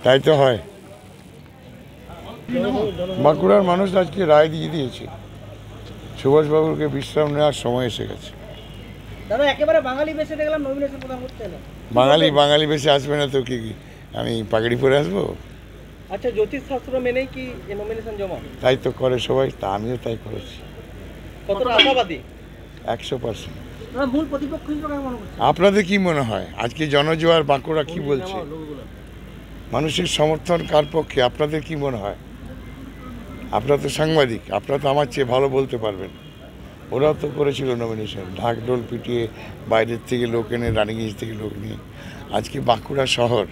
তাই তো হয়। বাঁকুড়ার মানুষ আজকে রায় দিয়ে দিয়েছে, সুভাষবাবুকে বিশ্রাম নেওয়ার সময় এসে গেছে। দাদা একেবারে বাঙালি বেশে দেখলাম নমিনেশন প্রদান করতে এলেন। বাঙালি বেশি আসবে না তো কি আমি পাগড়ি পরে আসবো? আচ্ছা, জ্যোতিষ শাস্ত্র মেনেই কি নমিনেশন জমা? তাই তো করে সবাই, তা আমিও তাই করেছি। কতটা আশাবাদী? 100%। মূল প্রতিপক্ষ হিসেবে মনে করছেন? আপনাদের কি মনে হয় আজকে জনজোয়ার বাঁকুড়া কি বলছে? মানুষের সমর্থন কার পক্ষে আপনাদের কি মনে হয়? আপনারা তো সাংবাদিক, আপনারা তো আমার চেয়ে ভালো বলতে পারবেন। ওরাও তো করেছিল নমিনেশন, ঢাকঢোল পিটিয়ে বাইরের থেকে লোক এনে, রানীগঞ্জ থেকে লোক নিয়ে। আজকে বাঁকুড়া শহর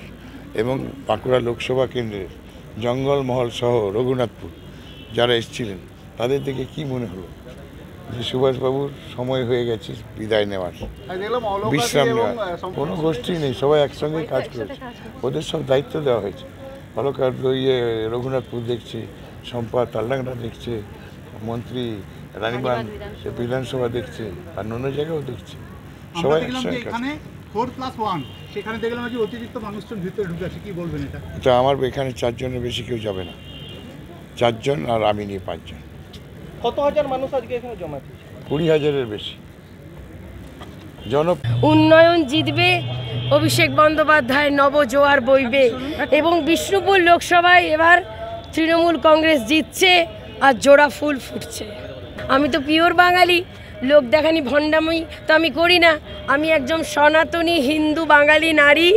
এবং বাঁকুড়া লোকসভা কেন্দ্রের জঙ্গলমহল সহ রঘুনাথপুর যারা এসেছিলেন তাদের দেখে কি মনে হলো যে সুভাষবাবুর সময় হয়ে গেছে বিদায় নেওয়ার, বিশ্রাম নেওয়ার? কোনো গোষ্ঠী নেই, সবাই একসঙ্গেই কাজ করেছে, ওদের সব দায়িত্ব দেওয়া হয়েছে। অলকার রঘুনাথপুর দেখছে, সম্পা তালডাংরা দেখছে, মন্ত্রী রানীবান বিধানসভা দেখছে, আর অন্য জায়গাও দেখছে, সবাই একসঙ্গে। এটা আমার এখানে 4 জনের বেশি কেউ যাবে না, 4 জন আর আমি নিয়ে 5 জন। কত হাজার মানুষ আজকে এখানে জমা দিয়েছে? 20,000-এর বেশি। উন্নয়ন জিতবে, অভিষেক বন্দ্যোপাধ্যায় নবজোয়ার বইবে এবং বিষ্ণুপুর লোকসভায় এবার তৃণমূল কংগ্রেস জিতছে আর জোড়া ফুল ফুটছে। আমি তো পিওর বাঙালি, লোক দেখানি ভণ্ডামি তো আমি করি না। আমি একজন সনাতনী হিন্দু বাঙালি নারী,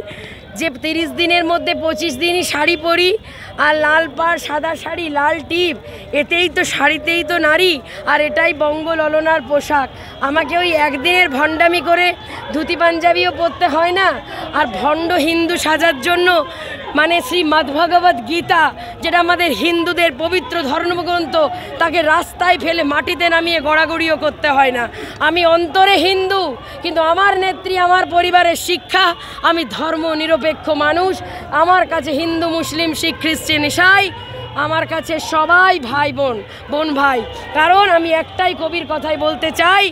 যে 30 দিনের মধ্যে 25 দিনই শাড়ি পরি, আর লাল পাড় সাদা শাড়ি লাল টিপ, এতেই তো শাড়িতেই তো নারী, আর এটাই বঙ্গ ললনার পোশাক। আমাকে ওই একদিনের ভণ্ডামি করে ধুতি পাঞ্জাবিও পরতে হয় না। আর ভণ্ড হিন্দু সাজার জন্য মানে শ্রীমদ্ভগবদ্ গীতা, যেটা আমাদের হিন্দুদের পবিত্র ধর্মগ্রন্থ, তাকে রাস্তায় ফেলে মাটিতে নামিয়ে গড়াগড়িও করতে হয় না। আমি অন্তরে হিন্দু, কিন্তু আমার নেত্রী, আমার পরিবারের শিক্ষা, আমি ধর্ম নিরপেক্ষ মানুষ। আমার কাছে হিন্দু, মুসলিম, শিখ, খ্রিস্টান, ইসাই আমার কাছে সবাই ভাই বোন ভাই। কারণ আমি একটাই কবির কথাই বলতে চাই,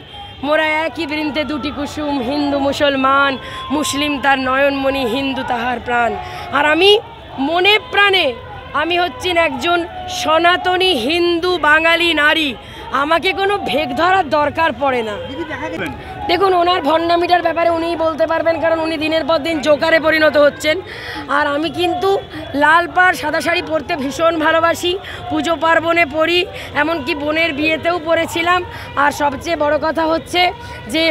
মোরা একই বৃন্তে দুটি কুসুম, হিন্দু মুসলমান, মুসলিম তার নয়নমণি, হিন্দু তাহার প্রাণ। আর আমি মনে প্রাণে আমি হচ্ছেন একজন সনাতনী হিন্দু বাঙালি নারী। আমাকে কোনো ভেগ ধরার দরকার পড়ে না। দেখুন, ওনার ভণ্ডামিটার ব্যাপারে উনিই বলতে পারবেন, কারণ উনি দিনের পর দিন জোকারে পরিণত হচ্ছেন। আর আমি কিন্তু লাল পাড় সাদা শাড়ি পরতে ভীষণ ভালোবাসি, পুজো পার্বণে পরি, এমনকি বোনের বিয়েতেও পরেছিলাম। আর সবচেয়ে বড় কথা হচ্ছে যে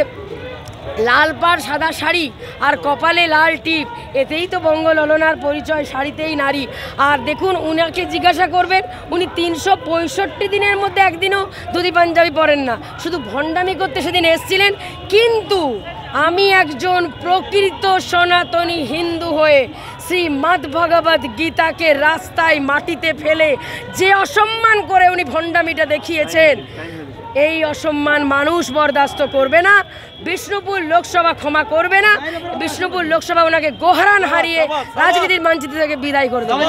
লাল পাড় সাদা শাড়ি আর কপালে লাল টিপ, এতেই তো বঙ্গ ললনার পরিচয়, শাড়িতেই নারী। আর দেখুন, উনাকে জিজ্ঞাসা করবেন, উনি 365 দিনের মধ্যে একদিনও ধুতি পাঞ্জাবি পরেন না, শুধু ভণ্ডামি করতে সেদিন এসেছিলেন। কিন্তু আমি একজন প্রকৃত সনাতনী হিন্দু হয়ে শ্রীমদ্ভগবদ্ গীতাকে রাস্তায় মাটিতে ফেলে যে অসম্মান করে উনি ভণ্ডামিটা দেখিয়েছেন, এই অসম্মান মানুষ বরদাস্ত করবে না। বিষ্ণুপুর লোকসভা ক্ষমা করবে না। বিষ্ণুপুর লোকসভা ওনাকে গোহারান হারিয়ে রাজনীতির মানচিত্র থেকে বিদায় করে দেবে।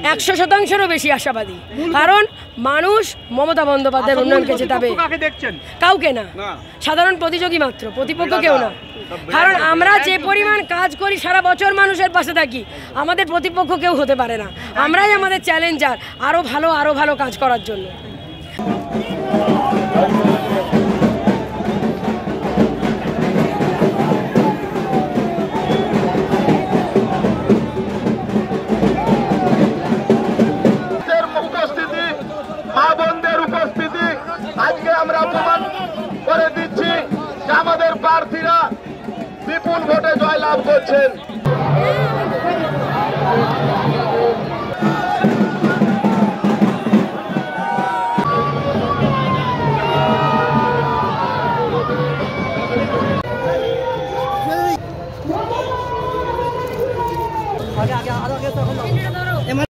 100%-এরও বেশি আশাবাদী, কারণ মানুষ মমতা বন্দ্যোপাধ্যায়ের উন্নয়নকে জেতাবে। কাউকে না, সাধারণ প্রতিযোগী মাত্র, প্রতিপক্ষ কেউ না। কারণ আমরা যে পরিমাণ কাজ করি, সারা বছর মানুষের পাশে থাকি, আমাদের প্রতিপক্ষ কেউ হতে পারে না। আমরাই আমাদের চ্যালেঞ্জার আরও ভালো কাজ করার জন্য। আজকে আমরা প্রমাণ করে দিচ্ছি যে আমাদের প্রার্থীরা বিপুল ভোটে জয়লাভ করছেন।